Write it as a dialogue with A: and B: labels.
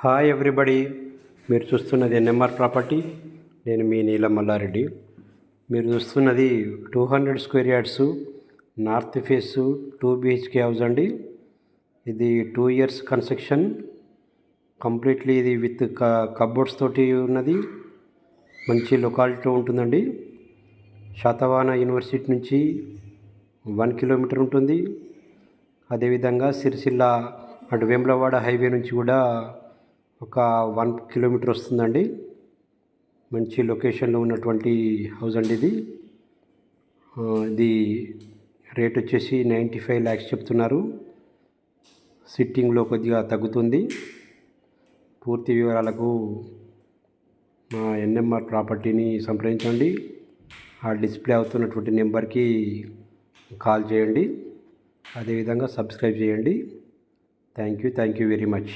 A: Hi everybody, మీరు చూస్తున్నది NMR property. నేను మీ నీలం మల్లారెడ్డి. మీరు చూస్తున్నది 200 square yards north face 2 BHK house అండి. ఇది 2 years కన్స్ట్రక్షన్. కంప్లీట్లీ ఇది విత్ కబోర్డ్స్ తోటి ఉన్నది. మంచి లొకాలిటీ ఉంటుందండి. శాతవాహన యూనివర్సిటీ నుంచి 1 kilometer ఉంటుంది. అదేవిధంగా సిరిసిల్ల అటు వేములవాడ హైవే నుంచి కూడా ఒక 1 kilometer వస్తుందండి. మంచి లొకేషన్లో ఉన్నటువంటి హౌస్ అండి ఇది. ఇది రేట్ వచ్చేసి 95 lakhs చెప్తున్నారు. సిట్టింగ్లో కొద్దిగా తగ్గుతుంది. పూర్తి వివరాలకు మా ఎన్ఎంఆర్ ప్రాపర్టీని సంప్రదించండి. ఆ డిస్ప్లే అవుతున్నటువంటి నెంబర్కి కాల్ చేయండి. అదేవిధంగా సబ్స్క్రైబ్ చేయండి. Thank you very much.